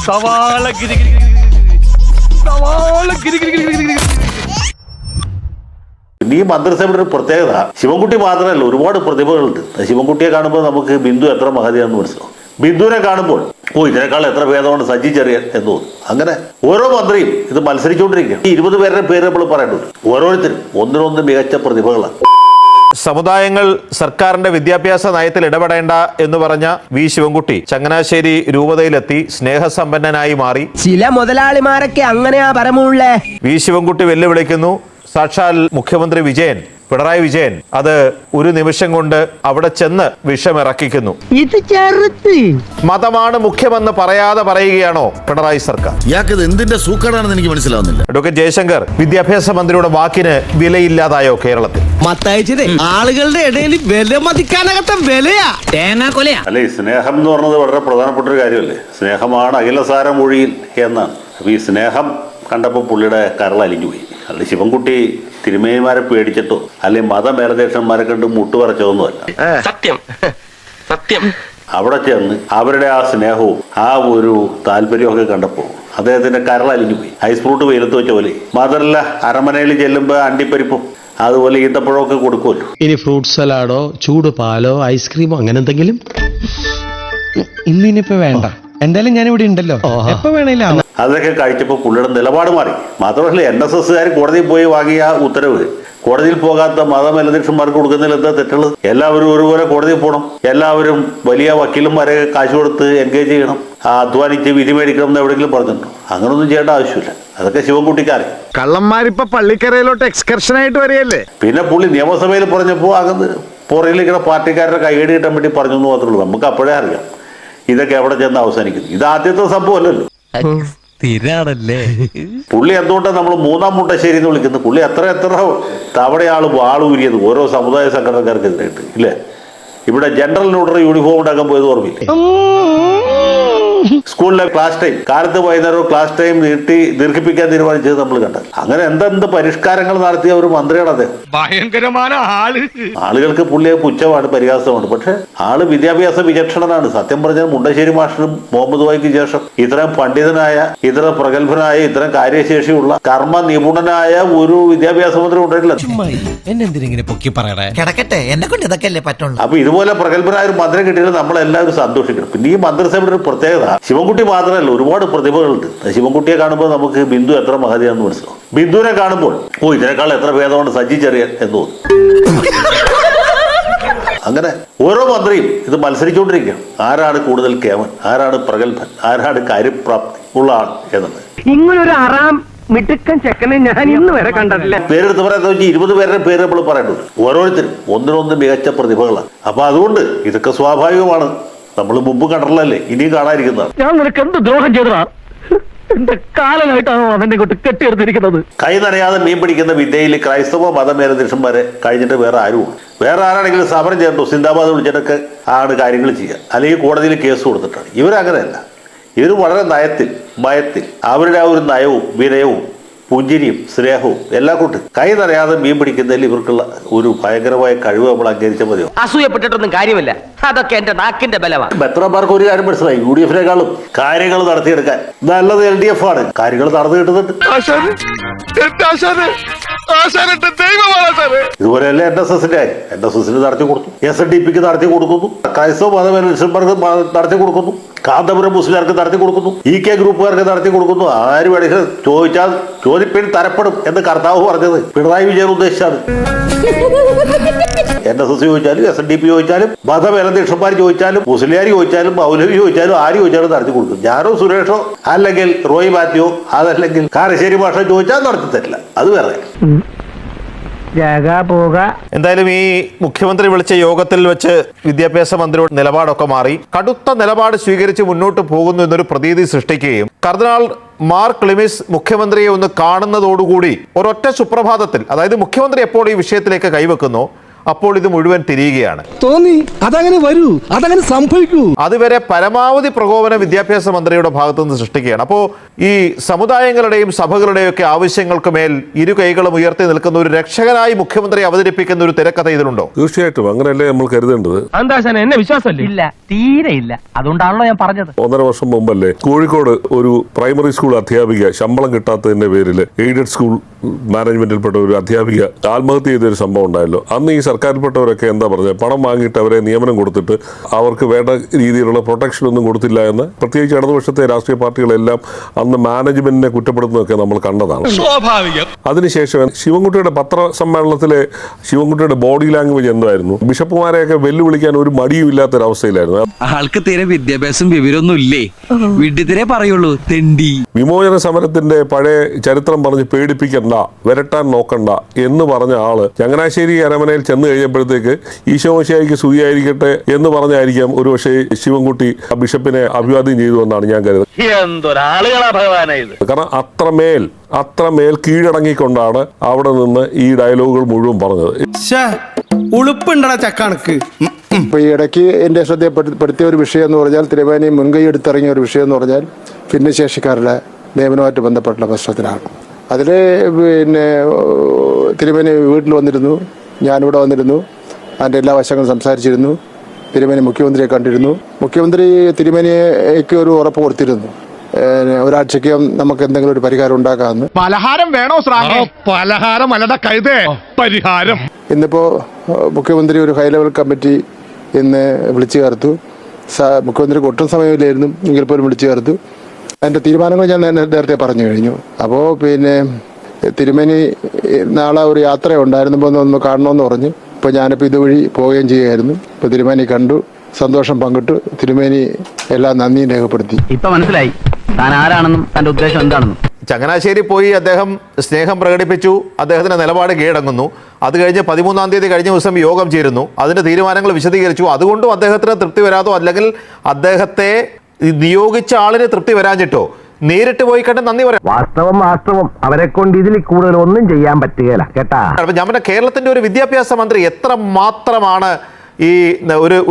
സവാള ഗിരി സവാള ഗിരി ഗിരി. ഈ മന്ത്രിസഭയുടെ ഒരു പ്രത്യേകത ശിവൻകുട്ടി മാത്രമല്ല, ഒരുപാട് പ്രതിഭകളുണ്ട്. ശിവൻകുട്ടിയെ കാണുമ്പോൾ നമുക്ക് ബിന്ദു എത്ര മഹതിയാണെന്ന് മനസ്സിലാവും. ബിന്ദുവിനെ കാണുമ്പോൾ ഇതിനേക്കാൾ എത്ര ഭേദമാണ് സജി ചെറിയാൻ എന്ന് തോന്നും. അങ്ങനെ ഓരോ മന്ത്രിയും ഇത് മത്സരിച്ചുകൊണ്ടിരിക്കുകയാണ്. ഈ 20 പേരുടെ പേര് നമ്മൾ പറയേണ്ടത് ഓരോരുത്തരും ഒന്നിനൊന്ന് മികച്ച പ്രതിഭകളാണ്. സമുദായങ്ങൾ സർക്കാരിന്റെ വിദ്യാഭ്യാസ നയത്തിൽ ഇടപെടേണ്ട എന്ന് പറഞ്ഞ വി ശിവൻകുട്ടി ചങ്ങനാശ്ശേരി രൂപതയിലെത്തി സ്നേഹസമ്പന്നനായി മാറി. ചില മുതലാളിമാരൊക്കെ അങ്ങനെയാ പരമുള്ളേ. വി ശിവൻകുട്ടി വെല്ലുവിളിക്കുന്നു. സാക്ഷാൽ മുഖ്യമന്ത്രി പിണറായി വിജയൻ അത് ഒരു നിമിഷം കൊണ്ട് അവിടെ ചെന്ന് വിഷമിറക്കിക്കുന്നു. ഇത് ചെറുത്ത് മതമാണ് മുഖ്യമെന്ന് പറയാതെ പറയുകയാണോ പിണറായി സർക്കാർ? ഇയാൾക്ക് എന്തിന്റെ സൂക്കടാണെന്ന് എനിക്ക് മനസ്സിലാവുന്നില്ല. അഡ്വക്കേറ്റ് ജയശങ്കർ, വിദ്യാഭ്യാസ മന്ത്രിയുടെ വാക്കിന് വിലയില്ലാതായോ കേരളത്തിൽ? മത്തയച്ചത് ആളുകളുടെ ഇടയിൽ വില മതിക്കാനകത്ത വിലയാ തേങ്ങാ കൊലയാ. അല്ലെ, സ്നേഹം എന്ന് പറഞ്ഞത് വളരെ പ്രധാനപ്പെട്ട ഒരു കാര്യമല്ലേ. സ്നേഹമാണ് അഖിലസാര മൊഴിയിൽ എന്നാണ്. അപ്പൊ ഈ സ്നേഹം കണ്ടപ്പോൾ പുള്ളിയുടെ കരൾ അലിഞ്ഞുപോയി. അല്ലെ, ശിവൻകുട്ടി തിരുമേനിമാരെ പേടിച്ചിട്ടോ അല്ലെങ്കിൽ മതമേലധ്യക്ഷന്മാരെ കണ്ട് മുട്ടുപറച്ചതൊന്നുമല്ല. സത്യം സത്യം. അവിടെ ചെന്ന് അവരുടെ ആ സ്നേഹവും ആ ഒരു താല്പര്യമൊക്കെ കണ്ടപ്പോൾ അദ്ദേഹത്തിന്റെ കരൾ അലിഞ്ഞുപോയി. ഐസ് ഫ്രൂട്ട് വെയിലത്ത് വെച്ച പോലെ. മാത്രമല്ല, അരമനയിൽ ചെല്ലുമ്പോൾ അണ്ടിപ്പരിപ്പും അതുപോലെ ഈന്തപ്പഴമൊക്കെ കൊടുക്കുമല്ലോ. ഇനി ഫ്രൂട്ട് സലാഡോ ചൂട് പാലോ ഐസ്ക്രീമോ അങ്ങനെ എന്തെങ്കിലും ഇന്നിനിപ്പോ വേണ്ട. എന്തായാലും ഞാൻ ഇവിടെ ഉണ്ടല്ലോ, എപ്പോ വേണേലും. അതൊക്കെ കഴിച്ചപ്പോൾ പുള്ളിയുടെ നിലപാട് മാറി. മാത്രമല്ല, NSSകാർ കോടതിയിൽ പോയി വാങ്ങിയ ഉത്തരവ് കോടതിയിൽ പോകാത്ത മതമേലധ്യക്ഷന്മാർക്ക് കൊടുക്കുന്നതിൽ എന്താ തെറ്റുള്ളത്? എല്ലാവരും ഒരുപോലെ കോടതിയിൽ പോകണം. എല്ലാവരും വലിയ വക്കീലന്മാരെ കാശ് കൊടുത്ത് എൻഗേജ് ചെയ്യണം. അധ്വാനിച്ച് വിധി മേടിക്കണം എന്ന് എവിടെയെങ്കിലും പറഞ്ഞിട്ടുണ്ടോ? അങ്ങനൊന്നും ചെയ്യേണ്ട ആവശ്യമില്ല. അതൊക്കെ ശിവൻകുട്ടിക്കാരെ. കള്ളന്മാരിപ്പോ പള്ളിക്കരയിലോട്ട് എക്സ്കർഷൻ ആയിട്ട് വരികയല്ലേ. പിന്നെ പുള്ളി നിയമസഭയിൽ പറഞ്ഞപ്പോൾ അകന്ന് പുറകിലിരിക്കുന്ന പാർട്ടിക്കാരുടെ കൈയടി കിട്ടാൻ വേണ്ടി പറഞ്ഞു എന്ന് മാത്രമേ ഉള്ളൂ. നമുക്ക് അപ്പോഴേ അറിയാം ഇതൊക്കെ എവിടെ ചെന്ന് അവസാനിക്കുന്നു. ഇത് ആദ്യത്തെ സംഭവമല്ലല്ലോ. പുള്ളി എന്തുകൊണ്ടാണ് നമ്മൾ മൂന്നാം മുണ്ടശ്ശേരി എന്ന് വിളിക്കുന്നത്? പുള്ളി എത്ര തവണയാൾ വാളൂരിയത് ഓരോ സമുദായ സംഘടനക്കാർക്കെതിരായിട്ട് ഇല്ലേ? ഇവിടെ ജനറൽ നോട്ടറി യൂണിഫോം ഉണ്ടാക്കാൻ പോയത് ഓർമ്മയില്ല? സ്കൂളിലെ ക്ലാസ് ടൈം കാലത്ത് വൈകുന്നേരം ക്ലാസ് ടൈം ദീർഘിപ്പിക്കാൻ തീരുമാനിച്ചത് നമ്മൾ കണ്ടത്. അങ്ങനെ എന്തെന്ത് പരിഷ്കാരങ്ങൾ നടത്തിയ ഒരു മന്ത്രിയാണ് അദ്ദേഹം. ഭയങ്കരമായ ആളുകൾക്ക് പുള്ളിയെ പുച്ഛമാണ്, പരിഹാസമാണ്. പക്ഷെ ആള് വിദ്യാഭ്യാസ വിചക്ഷണനാണ്. സത്യം പറഞ്ഞാൽ മുണ്ടശ്ശേരി മാഷിനും മുഹമ്മദ് വായിക്ക് ശേഷം ഇത്രയും പണ്ഡിതനായ, ഇത്ര പ്രഗത്ഭനായ, ഇത്രയും കാര്യശേഷിയുള്ള, കർമ്മ നിപുണനായ ഒരു വിദ്യാഭ്യാസ മന്ത്രി ഉണ്ടായിട്ടില്ല. അപ്പൊ ഇതുപോലെ പ്രഗത്ഭനായ ഒരു മന്ത്രി കിട്ടിയാൽ നമ്മളെല്ലാവരും സന്തോഷിക്കണം. പിന്നെ ഈ മന്ത്രിസഭയുടെ ഒരു പ്രത്യേകത ശിവൻകുട്ടി മാത്രമല്ല, ഒരുപാട് പ്രതിഭകളുണ്ട്. ശിവൻകുട്ടിയെ കാണുമ്പോൾ നമുക്ക് ബിന്ദു എത്ര മഹതിയാണെന്ന് മനസ്സിലാവും. ബിന്ദുവിനെ കാണുമ്പോൾ ഇതിനേക്കാൾ എത്ര ഭേദമാണ് സജി ചെറിയാൻ എന്ന് തോന്നും. അങ്ങനെ ഓരോ മന്ത്രിയും ഇത് മത്സരിച്ചുകൊണ്ടിരിക്കുകയാണ്. ആരാണ് കൂടുതൽ കേമൻ, ആരാണ് പ്രഗത്ഭൻ, ആരാണ് കാര്യപ്രാപ്തി ഉള്ള ആൾ എന്നത്. ഇങ്ങനൊരു അറാം മിടുക്കൻ ചെക്കനെ ഞാൻ ഇന്ന് വരെ കണ്ടിട്ടില്ല. പേരെടുത്ത് പറയാന്ന് വെച്ചാൽ 20 പേരുടെ പേര് നമ്മൾ പറയേണ്ടത്. ഓരോരുത്തരും ഒന്നിനൊന്ന് മികച്ച പ്രതിഭകളാണ്. അപ്പൊ അതുകൊണ്ട് ഇതൊക്കെ സ്വാഭാവികമാണ്. നമ്മൾ മുമ്പ് കണ്ടിട്ടുള്ളതല്ലേ, ഇനിയും കാണാതിരിക്കുന്നതാണ്. ഞാൻ നിനക്ക് എന്ത് ദ്രോഹം ചെയ്തതാ? എന്റെ കാലനായിട്ടാണോ അവനെ കൊണ്ട് കെട്ടിയെടുത്തിരിക്കുന്നത്? കൈ നനയാതെ മീൻ പിടിക്കുന്ന വിദ്യയിൽ ക്രൈസ്തവ മതമേലധ്യക്ഷന്മാരെ കഴിഞ്ഞിട്ട് വേറെ ആരും. വേറെ ആരാണെങ്കിലും സമരം ചേർന്നു സിന്ദാബാദ് വിളിച്ചിട്ടൊക്കെ ആണ് കാര്യങ്ങൾ ചെയ്യുക, അല്ലെങ്കിൽ കോടതിയിൽ കേസ് കൊടുത്തിട്ടാണ്. ഇവരങ്ങനെയല്ല. ഇവർ വളരെ ഭയത്തിൽ അവരുടെ ആ ഒരു നയവും വിനയവും പുഞ്ചിരിയും സ്നേഹവും എല്ലാം കൊണ്ട് കൈ നിറയാതെ മീൻ പിടിക്കുന്നതിൽ ഇവർക്കുള്ള ഒരു ഭയങ്കരമായ കഴിവ് നമ്മൾ അംഗീകരിച്ചാൽ മതിയോ? അസൂയപ്പെട്ടിട്ടൊന്നും കാര്യമില്ല. അതൊക്കെ എന്റെ നാക്കിന്റെ ബലമാണ്. മെത്രാന്മാർക്ക് ഒരു കാര്യം മനസ്സിലായി, UDF-നേക്കാളും കാര്യങ്ങൾ നടത്തിയെടുക്കാൻ നല്ലത് LDF ആണ്. കാര്യങ്ങൾ നടന്നു കിട്ടുന്നുണ്ട്. ഇതുപോലെയല്ലേ NSS-ന്റെ കാര്യം. NSS-ന് നടത്തി കൊടുത്തു, SNDP-ക്ക് നടത്തി കൊടുക്കുന്നു, ക്രൈസ്തവ മതമനുഷ്യന്മാർക്ക് നടത്തി കൊടുക്കുന്നു, കാന്തപുരം മുസ്ലിംകാർക്ക് നടത്തി കൊടുക്കുന്നു, EK ഗ്രൂപ്പുകാർക്ക് നടത്തി കൊടുക്കുന്നു. ആര് വേണമെങ്കിലും ചോദിച്ചാൽ ചോദിപ്പിൻ തരപ്പെടും എന്ന് കർത്താവ് പറഞ്ഞത് പിണറായി വിജയൻ ഉദ്ദേശിച്ചാണ്. NSS ചോദിച്ചാലും SNDP ചോദിച്ചാലും മതമേലധ്യക്ഷന്മാർ ചോദിച്ചാലും മുസ്ലിംകാർ ചോദിച്ചാലും മൗലവി ചോദിച്ചാലും ആര് ചോദിച്ചാലും നടത്തി കൊടുക്കും. ഞാനോ സുരേഷോ അല്ലെങ്കിൽ റോയ് മാത്യോ അതല്ലെങ്കിൽ കാരശ്ശേരി ഭാഷ ചോദിച്ചാൽ നടത്തി തരില്ല. അത് വേറെ. എന്തായാലും ഈ മുഖ്യമന്ത്രി വിളിച്ച യോഗത്തിൽ വെച്ച് വിദ്യാഭ്യാസ മന്ത്രിയുടെ നിലപാടൊക്കെ മാറി കടുത്ത നിലപാട് സ്വീകരിച്ച് മുന്നോട്ട് പോകുന്നു എന്നൊരു പ്രതീതി സൃഷ്ടിക്കുകയും കർദിനാൾ മാർ ക്ലിമിസ് മുഖ്യമന്ത്രിയെ ഒന്ന് കാണുന്നതോടുകൂടി ഒരൊറ്റ സുപ്രഭാതത്തിൽ, അതായത് മുഖ്യമന്ത്രി എപ്പോൾ ഈ വിഷയത്തിലേക്ക് കൈവെക്കുന്നോ അപ്പോൾ ഇത് മുഴുവൻ തിരിയുകയാണ്. തോന്നി അതങ്ങനെ വരൂ, അതങ്ങനെ സംഭവിക്കൂ. അതുവരെ പരമാവധി പ്രകോപനം വിദ്യാഭ്യാസ മന്ത്രിയുടെ ഭാഗത്തു നിന്ന് സൃഷ്ടിക്കുകയാണ്. അപ്പോൾ ഈ സമുദായങ്ങളുടെയും സഭകളുടെയും ഒക്കെ ആവശ്യങ്ങൾക്ക് മേൽ ഇരു കൈകളും ഉയർത്തി നിൽക്കുന്ന ഒരു രക്ഷകനായി മുഖ്യമന്ത്രി അവതരിപ്പിക്കുന്ന ഒരു തിരക്കഥ ഇതിലുണ്ടോ? തീർച്ചയായിട്ടും അങ്ങനെയല്ലേ നമ്മൾ കരുതേണ്ടത്. എന്നെ വിശ്വാസമല്ലേ? ഇല്ല, തീരെ ഇല്ല. അതുകൊണ്ടാണല്ലോ ഞാൻ പറഞ്ഞത്. 1.5 വർഷം മുമ്പല്ലേ കോഴിക്കോട് ഒരു പ്രൈമറി സ്കൂൾ അധ്യാപിക ശമ്പളം കിട്ടാത്തതിന്റെ പേരിൽ എയ്ഡഡ് സ്കൂൾ മാനേജ്മെന്റിൽപ്പെട്ട ഒരു അധ്യാപിക ആത്മഹത്യ ചെയ്തൊരു സംഭവം ഉണ്ടായല്ലോ. അന്ന് ഈ സർക്കാരിൽപ്പെട്ടവരൊക്കെ എന്താ പറഞ്ഞത്, പണം വാങ്ങിയിട്ട് അവരെ നിയമനം കൊടുത്തിട്ട് അവർക്ക് വേണ്ട രീതിയിലുള്ള പ്രൊട്ടക്ഷൻ ഒന്നും കൊടുത്തില്ല എന്ന് പ്രത്യേകിച്ച് ഇടതുപക്ഷത്തെ രാഷ്ട്രീയ പാർട്ടികളെല്ലാം അന്ന് മാനേജ്മെന്റിനെ കുറ്റപ്പെടുത്തുന്നതൊക്കെ നമ്മൾ കണ്ടതാണ്. അതിനുശേഷം ശിവൻകുട്ടിയുടെ പത്രസമ്മേളനത്തിലെ ശിവൻകുട്ടിയുടെ ബോഡി ലാംഗ്വേജ് എന്തായിരുന്നു? ബിഷപ്പുമാരെയൊക്കെ വെല്ലുവിളിക്കാൻ ഒരു മടിയും ഇല്ലാത്തൊരവസ്ഥയിലായിരുന്നു. ആൾക്ക് തീരെ വിദ്യാഭ്യാസം വിവരമൊന്നും ഇല്ലേ, വിഡ്ഢിത്തിരെ പറയുള്ളൂ, തെണ്ടി. വിമോചന സമരത്തിന്റെ പഴയ ചരിത്രം പറഞ്ഞ് പേടിപ്പിക്കണ്ട, വരട്ടാൻ നോക്കണ്ട എന്ന് പറഞ്ഞ ആള് ചങ്ങനാശ്ശേരി അരമനയിൽ ചെന്ന് കഴിഞ്ഞപ്പോഴത്തേക്ക് ഈശോമിശിഹായ്ക്ക് സ്തുതിയായിരിക്കട്ടെ എന്ന് പറഞ്ഞായിരിക്കാം ഒരു പക്ഷേ ശിവൻകുട്ടി ബിഷപ്പിനെ അഭിവാദ്യം ചെയ്തു എന്നാണ് ഞാൻ കരുതുന്നത്. എന്തൊരാളുകളാ ഭഗവാനായത്. കാരണം അത്രമേൽ കീഴടങ്ങിക്കൊണ്ടാണ് അവിടെ നിന്ന് ഈ ഡയലോഗുകൾ മുഴുവൻ പറഞ്ഞത്. ഉളുപ്പുണ്ടടാ ചക്കണക്ക്. ഇപ്പൊ ഈ ഇടയ്ക്ക് എന്റെ ശ്രദ്ധപ്പെടുത്തിയ ഒരു വിഷയം എന്ന് പറഞ്ഞാൽ തിരുമേനി മുൻകൈ എടുത്തിറങ്ങിയ ഒരു വിഷയം എന്ന് പറഞ്ഞാൽ ഭിന്നശേഷിക്കാരുടെ നിയമനവുമായിട്ട് ബന്ധപ്പെട്ടുള്ള പ്രശ്നത്തിലാണ്. അതിൽ പിന്നെ തിരുമേനി വീട്ടിൽ വന്നിരുന്നു, ഞാനിവിടെ വന്നിരുന്നു, അതിൻ്റെ എല്ലാ വശങ്ങളും സംസാരിച്ചിരുന്നു. തിരുമേനി മുഖ്യമന്ത്രിയെ കണ്ടിരുന്നു. മുഖ്യമന്ത്രി തിരുമേനിക്ക് ഒരു ഉറപ്പ് കൊടുത്തിരുന്നു, ഒരാഴ്ചയ്ക്കും നമുക്ക് എന്തെങ്കിലും ഒരു പരിഹാരം ഉണ്ടാക്കാമെന്ന്. പലഹാരം വേണോ ശ്രാമേ? പലഹാരം അല്ലട കഴുതേ, പരിഹാരം. ഇന്നിപ്പോ മുഖ്യമന്ത്രി ഒരു ഹൈ ലെവൽ കമ്മിറ്റി ഇന്ന് വിളിച്ചു ചേർത്തു. മുഖ്യമന്ത്രിക്ക് ഒട്ടും സമയമില്ലായിരുന്നു, എങ്കിൽ പോലും വിളിച്ചു ചേർത്തു. അതിൻ്റെ തീരുമാനങ്ങൾ ഞാൻ നേരത്തെ പറഞ്ഞു കഴിഞ്ഞു. അപ്പോൾ പിന്നെ തിരുമേനി നാളെ ഒരു യാത്ര ഉണ്ടായിരുന്നപ്പോൾ ഒന്ന് കാണണമെന്ന് പറഞ്ഞു. ഇപ്പോൾ ഞാനിപ്പോൾ ഇതുവഴി പോവുകയും ചെയ്യുകയായിരുന്നു. ഇപ്പോൾ തിരുമേനി കണ്ടു, സന്തോഷം പങ്കിട്ടു. തിരുമേനി എല്ലാ നന്ദിയും രേഖപ്പെടുത്തി. ഇപ്പൊ മനസ്സിലായി താൻ ആരാണെന്നും തന്റെ ഉദ്ദേശം എന്താണെന്നും. ചങ്ങനാശ്ശേരി പോയി അദ്ദേഹം സ്നേഹം പ്രകടിപ്പിച്ചു, അദ്ദേഹത്തിന്റെ നിലപാട് കീഴടങ്ങുന്നു. അത് കഴിഞ്ഞ് 13-ാം തീയതി കഴിഞ്ഞ ദിവസം യോഗം ചേരുന്നു, അതിന്റെ തീരുമാനങ്ങൾ വിശദീകരിച്ചു. അതുകൊണ്ടും അദ്ദേഹത്തിന് തൃപ്തി വരാതോ അല്ലെങ്കിൽ അദ്ദേഹത്തെ നിയോഗിച്ച ആളിന് തൃപ്തി വരാഞ്ഞിട്ടോ നേരിട്ട് പോയി കണ്ട് നന്ദി പറയാം. വാസ്തവം അവരെ കൊണ്ട് ഇതിൽ കൂടുതൽ ഒന്നും ചെയ്യാൻ പറ്റുകയില്ല കേട്ടാ. നമ്മുടെ കേരളത്തിന്റെ ഒരു വിദ്യാഭ്യാസ മന്ത്രി എത്ര മാത്രമാണ് ഈ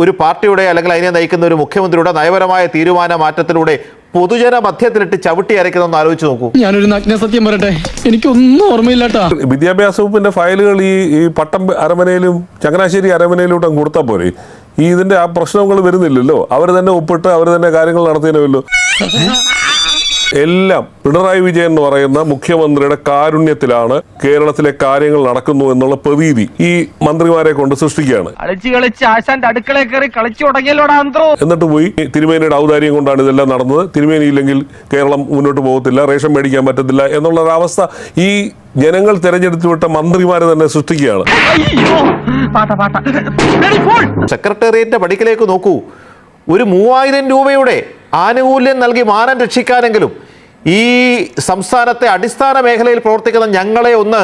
ഒരു പാർട്ടിയുടെ അല്ലെങ്കിൽ അതിനെ നയിക്കുന്ന ഒരു മുഖ്യമന്ത്രിയുടെ നയപരമായ തീരുമാന മാറ്റത്തിലൂടെ പൊതുജന മധ്യത്തിലിട്ട് ചവിട്ടി അരയ്ക്കുന്നതെന്ന് ആലോചിച്ച് നോക്കൂ. ഞാനൊരു നഗ്നസത്യം പറയട്ടെ, എനിക്കൊന്നും ഓർമ്മയില്ലാട്ടാ. വിദ്യാഭ്യാസ വകുപ്പിന്റെ ഫയലുകൾ ഈ പട്ടം അരമനയിലും ചങ്ങനാശ്ശേരി അരമനയിലൂടെ കൊടുത്താൽ പോരെ, ഈ ഇതിന്റെ ആ പ്രശ്നങ്ങൾ വരുന്നില്ലല്ലോ. അവർ തന്നെ ഒപ്പിട്ട് അവർ തന്നെ കാര്യങ്ങൾ നടത്തിയല്ലോ. എല്ലാം പിണറായി വിജയൻ എന്ന് പറയുന്ന മുഖ്യമന്ത്രിയുടെ കാരുണ്യത്തിലാണ് കേരളത്തിലെ കാര്യങ്ങൾ നടക്കുന്നു എന്നുള്ള പ്രതീതി ഈ മന്ത്രിമാരെ കൊണ്ട് സൃഷ്ടിക്കുകയാണ്. എന്നിട്ട് പോയി തിരുമേനിയുടെ ഔദാര്യം കൊണ്ടാണ് ഇതെല്ലാം നടന്നത്, തിരുമേനി ഇല്ലെങ്കിൽ കേരളം മുന്നോട്ട് പോകത്തില്ല, റേഷൻ മേടിക്കാൻ പറ്റത്തില്ല എന്നുള്ള ഒരവസ്ഥ ഈ ജനങ്ങൾ തെരഞ്ഞെടുത്തു വിട്ട മന്ത്രിമാരെ തന്നെ സൃഷ്ടിക്കുകയാണ്. സെക്രട്ടേറിയറ്റിന്റെ പടിക്കലേക്ക് നോക്കൂ. ഒരു 3000 രൂപയുടെ ആനുകൂല്യം നൽകി മാനം രക്ഷിക്കാനെങ്കിലും ഈ സംസ്ഥാനത്തെ അടിസ്ഥാന മേഖലയിൽ പ്രവർത്തിക്കുന്ന ഞങ്ങളെ ഒന്ന്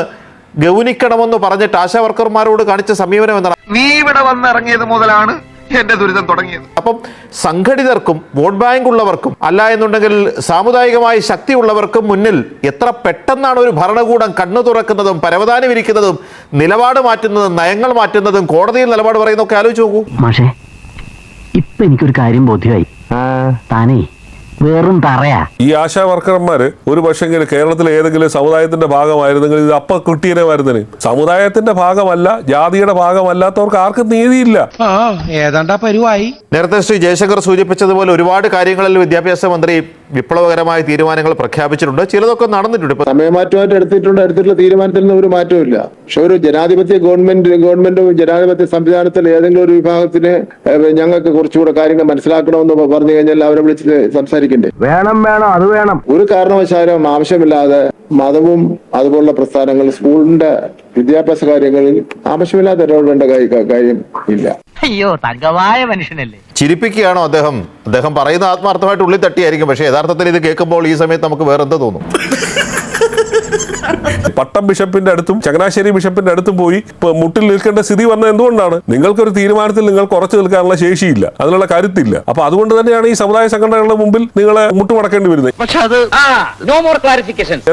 ഗൗനിക്കണമെന്ന് പറഞ്ഞിട്ട് ആശാ വർക്കർമാരോട് കാണിച്ച സമീപനം എന്താണ്? നീ ഇവിടെ വന്നിറങ്ങിയത് മുതലാണ് എന്റെ ദുരിതം തുടങ്ങിയത്. അപ്പം സംഘടിതർക്കും വോട്ട് ബാങ്ക് ഉള്ളവർക്കും അല്ല എന്നുണ്ടെങ്കിൽ സാമുദായികമായി ശക്തിയുള്ളവർക്കും മുന്നിൽ എത്ര പെട്ടെന്നാണ് ഒരു ഭരണകൂടം കണ്ണു തുറക്കുന്നതും പരവതാനി വിരിക്കുന്നതും നിലപാട് മാറ്റുന്നതും നയങ്ങൾ മാറ്റുന്നതും കോടതിയിൽ നിലപാട് പറയുന്നതൊക്കെ ആലോചിച്ച് നോക്കൂ. മാഷേ, ഇപ്പൊ എനിക്കൊരു കാര്യം ബോധ്യമായി. താനേ വെറും തറയാ. ഈ ആശാ വർക്കർമാര് ഒരു പക്ഷെങ്കിൽ കേരളത്തിലെ ഏതെങ്കിലും സമുദായത്തിന്റെ ഭാഗമായിരുന്നെങ്കിൽ ഇത് അപ്പ കിട്ടിയതിനെ. സമുദായത്തിന്റെ ഭാഗമല്ല, ജാതിയുടെ ഭാഗമല്ലാത്തവർക്ക് ആർക്കും നീതിയില്ല. ഏതാണ്ടാ പരിവായി. നേരത്തെ ശ്രീ ജയശങ്കർ സൂചിപ്പിച്ചതുപോലെ ഒരുപാട് കാര്യങ്ങളിൽ വിദ്യാഭ്യാസ മന്ത്രി വിപ്ലവകരമായ തീരുമാനങ്ങൾ പ്രഖ്യാപിച്ചിട്ടുണ്ട്, ചിലതൊക്കെ നടന്നിട്ടുണ്ട്. സമയമാറ്റമായിട്ട് എടുത്തിട്ടുള്ള തീരുമാനത്തിൽ നിന്ന് ഒരു മാറ്റവും ഇല്ല. പക്ഷെ ഒരു ജനാധിപത്യ ഗവൺമെന്റും ജനാധിപത്യ സംവിധാനത്തിൽ ഏതെങ്കിലും ഒരു വിഭാഗത്തിന് ഞങ്ങൾക്ക് കുറച്ചുകൂടെ കാര്യങ്ങൾ മനസ്സിലാക്കണമെന്ന് പറഞ്ഞു കഴിഞ്ഞാൽ അവരെ വിളിച്ച് സംസാരിക്കണ്ടേ? വേണം അത് വേണം. ഒരു കാരണവശാലും ആവശ്യമില്ലാതെ മതവും അതുപോലുള്ള പ്രസ്ഥാനങ്ങൾ സ്കൂളിന്റെ വിദ്യാഭ്യാസ കാര്യങ്ങളിൽ ആവശ്യമില്ലാതെ ഇടപെടേണ്ട കാര്യം ഇല്ല. അയ്യോ, തങ്കമായ മനുഷ്യനല്ലേ. ചിരിപ്പിക്കുകയാണോ അദ്ദേഹം? അദ്ദേഹം പറയുന്ന ആത്മാർത്ഥമായിട്ട് ഉള്ളിൽ തട്ടിയായിരിക്കും, പക്ഷേ യഥാർത്ഥത്തിൽ ഇത് കേൾക്കുമ്പോൾ ഈ സമയത്ത് നമുക്ക് വേറെന്ത് തോന്നും? പട്ടം ബിഷപ്പിന്റെ അടുത്തും ചങ്ങനാശ്ശേരി ബിഷപ്പിന്റെ അടുത്തും പോയി മുട്ടിൽ നിൽക്കേണ്ട സ്ഥിതി വന്നത് എന്തുകൊണ്ടാണ്? നിങ്ങൾക്കൊരു തീരുമാനത്തിൽ നിങ്ങൾക്ക് ഉറച്ചു നിൽക്കാനുള്ള ശേഷിയില്ല, അതിനുള്ള കരുത്തില്ല. അപ്പൊ അതുകൊണ്ട് തന്നെയാണ് ഈ സമുദായ സംഘടനകളുടെ മുമ്പിൽ നിങ്ങളെ മുട്ടുമടക്കേണ്ടി വരുന്നത്.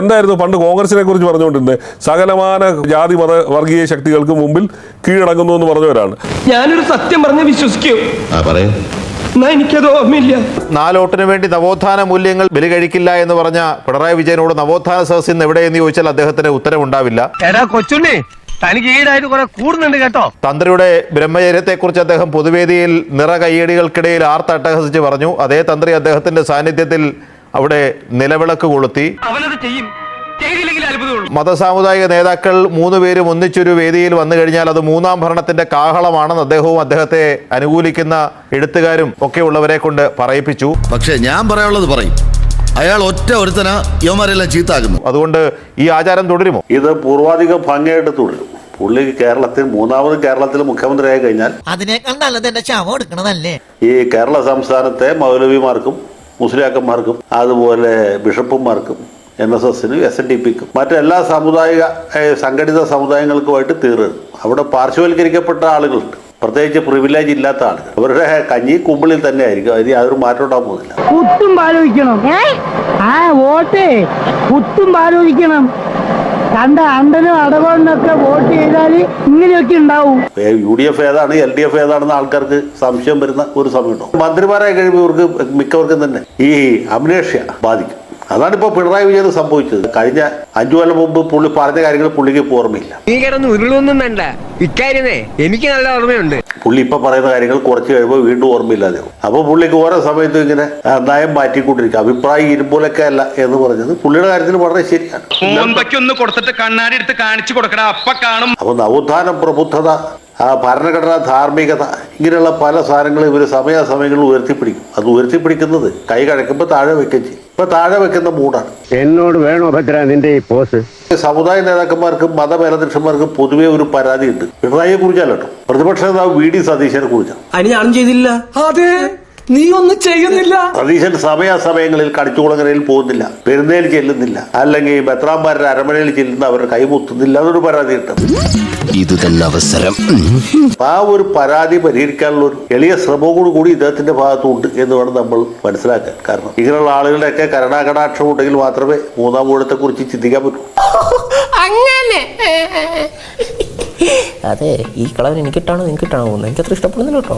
എന്തായിരുന്നു പണ്ട് കോൺഗ്രസിനെ കുറിച്ച് പറഞ്ഞുകൊണ്ടിരുന്നത്? സകലമാന ജാതി മത വർഗീയ ശക്തികൾക്ക് മുമ്പിൽ കീഴടങ്ങുന്നു എന്ന് പറഞ്ഞവരാണ്. ഞാനൊരു സത്യം പറഞ്ഞ് വിശ്വസിക്കൂ, എനിക്കത് ഓർമ്മയില്ല. 4 വോട്ടിന് വേണ്ടി നവോത്ഥാന മൂല്യങ്ങൾ ബലി കഴിക്കില്ല എന്ന് പറഞ്ഞ പിണറായി വിജയനോട് നവോത്ഥാന സദസ്സിൽ നിന്ന് എവിടെയെന്ന് ചോദിച്ചാൽ അദ്ദേഹത്തിന് ഉത്തരവുണ്ടാവില്ല. കൊച്ചുണ്ണി തനിക്ക് ഈടായിട്ട് കുറെ കൂടുന്നുണ്ട് കേട്ടോ. തന്ത്രിയുടെ ബ്രഹ്മചര്യത്തെക്കുറിച്ച് അദ്ദേഹം പൊതുവേദിയിൽ കയ്യടികൾക്കിടയിൽ ആർത്തട്ടഹസിച്ച് പറഞ്ഞു. അതേ തന്ത്രി അദ്ദേഹത്തിന്റെ സാന്നിധ്യത്തിൽ അവിടെ നിലവിളക്ക് കൊളുത്തി. അവനത് ചെയ്യും, ചെയ്തില്ലെങ്കിൽ അത്ഭുതമുള്ളൂ. മതസാമുദായിക നേതാക്കൾ 3 പേരും ഒന്നിച്ചൊരു വേദിയിൽ വന്നു കഴിഞ്ഞാൽ അത് 3ാം ഭരണത്തിന്റെ കാഹളമാണെന്ന് അദ്ദേഹവും അദ്ദേഹത്തെ അനുകൂലിക്കുന്ന എഴുത്തുകാരും ഒക്കെ ഉള്ളവരെ കൊണ്ട് പറയിപ്പിച്ചു. പക്ഷെ ഞാൻ പറയാനുള്ളത് പറയും. അയാൾ ഒറ്റ ഒരുത്തനാ യവന്മാരെല്ലാം ചീത്താക്കുന്നു. അതുകൊണ്ട് ഈ ആചാരം തുടരുമോ? ഇത് പൂർവാധികം ഭംഗിയായിട്ട് തുടരും. പുള്ളി കേരളത്തിൽ 3ാമത് കേരളത്തിൽ മുഖ്യമന്ത്രിയായി കഴിഞ്ഞാൽ അതിനേക്കാൾ നല്ലത് എന്റെ ശവം എടുക്കണതല്ലേ. ഈ കേരള സംസ്ഥാനത്തെ മൗലവിമാർക്കും മുസ്ലിയാക്കന്മാർക്കും അതുപോലെ ബിഷപ്പുമാർക്കും NSSനും SNDPക്കും മറ്റെല്ലാ സാമുദായിക സംഘടിത സമുദായങ്ങൾക്കുമായിട്ട് തീർന്നു. അവിടെ പാർശ്വവൽക്കരിക്കപ്പെട്ട ആളുകളുണ്ട്, പ്രത്യേകിച്ച് പ്രിവിലേജ് ഇല്ലാത്ത ആളുകൾ. അവരുടെ കഞ്ഞി കുമ്പിളിൽ തന്നെ ആയിരിക്കും. അതിന് യാതൊരു മാറ്റം ഉണ്ടാകാൻ പോകുന്നില്ല. കുത്തും ആലോചിക്കണം, വോട്ട് കുത്തും ആലോചിക്കണം. കണ്ട അണ്ടനും അടവണ്ണൊക്കെ വോട്ട് ചെയ്താൽ ഇങ്ങനെയൊക്കെ ഉണ്ടാവും. UDF ഏതാണ് LDF ഏതാണെന്ന് ആൾക്കാർക്ക് സംശയം വരുന്ന ഒരു സമയമുണ്ടോ. മന്ത്രിമാരായി കഴിയുമ്പോൾ ഇവർക്ക് മിക്കവർക്കും തന്നെ ഈ അമ്നേഷ്യ ബാധിക്കും. അതാണ് ഇപ്പോൾ പിണറായി വിജയൻ സംഭവിച്ചത്. കഴിഞ്ഞ 5 കൊല്ലം മുമ്പ് പുള്ളി പറഞ്ഞ കാര്യങ്ങൾ പുള്ളിക്ക് ഓർമ്മയില്ല. നീ കിടന്ന് ഉരുളൊന്നും വേണ്ട, ഇക്കാര്യമേ എനിക്ക് നല്ല ഓർമ്മയുണ്ട്. പുള്ളി ഇപ്പൊ പറയുന്ന കാര്യങ്ങൾ കുറച്ച് കഴിയുമ്പോൾ വീണ്ടും ഓർമ്മയില്ലാതെയാവും. അപ്പൊ പുള്ളിക്ക് ഓരോ സമയത്തും ഇങ്ങനെ നയം മാറ്റിക്കൊണ്ടിരിക്കും. അഭിപ്രായം ഇരുമ്പോലൊക്കെ അല്ല എന്ന് പറഞ്ഞത് പുള്ളിയുടെ കാര്യത്തിൽ വളരെ ശരിയാണ്. ഒന്ന് കൊടുത്തിട്ട് കണ്ണാടി എടുത്ത് കാണിച്ചു കൊടുക്കണ അപ്പ കാണും. അപ്പൊ നവോത്ഥാനം, പ്രബുദ്ധത, ഭരണഘടന, ധാർമ്മികത, ഇങ്ങനെയുള്ള പല സാധനങ്ങളും ഇവർ സമയാസമയങ്ങളിൽ ഉയർത്തിപ്പിടിക്കും. അത് ഉയർത്തിപ്പിടിക്കുന്നത് കൈ കഴക്കുമ്പോൾ താഴെ വെക്കുകയും ചെയ്യും. ഇപ്പൊ താഴെ വെക്കുന്ന മൂടാണ്. എന്നോട് വേണോ ഭദ്ര നിന്റെ ഈ പോസ്? സമുദായ നേതാക്കന്മാർക്കും മതമേലധ്യക്ഷന്മാർക്കും പൊതുവെ ഒരു പരാതിയുണ്ട്. പിണറായിയെ കുറിച്ചല്ല കേട്ടോ, പ്രതിപക്ഷ നേതാവ് VD സതീശനെ കുറിച്ചാണ്. അതിന് ഞാനും ചെയ്തില്ല. അതെ, നീ ഒന്നും ചെയ്യുന്നില്ല. സതീശൻ സമയാസമയങ്ങളിൽ കടിച്ചുകുളങ്ങരയിൽ പോകുന്നില്ല, പെരുന്നേൽ ചെല്ലുന്നില്ല, അല്ലെങ്കിൽ ബത്രാന്മാരുടെ അരമനയിൽ ചെല്ലുന്ന അവരുടെ കൈമുത്തുന്നില്ല, അതൊരു പരാതി കിട്ടും. ഇത് തന്നെ അവസരം. ആ ഒരു പരാതി പരിഹരിക്കാനുള്ള ഒരു എളിയ ശ്രമവും കൂടി ഇദ്ദേഹത്തിന്റെ ഭാഗത്തുണ്ട് എന്ന് വേണം നമ്മൾ മനസ്സിലാക്കാൻ. കാരണം ഇങ്ങനെയുള്ള ആളുകളുടെയൊക്കെ കരുണാകടാക്ഷം ഉണ്ടെങ്കിൽ മാത്രമേ 3ാം ഊഴത്തെ കുറിച്ച് ചിന്തിക്കാൻ പറ്റൂ. അങ്ങനെ അതെ, ഈ കളർ എനിക്കിട്ടാണോ നിനക്കിട്ടാണോ പോകുന്നത്? എനിക്ക് അത്ര ഇഷ്ടപ്പെടുന്നില്ല കേട്ടോ.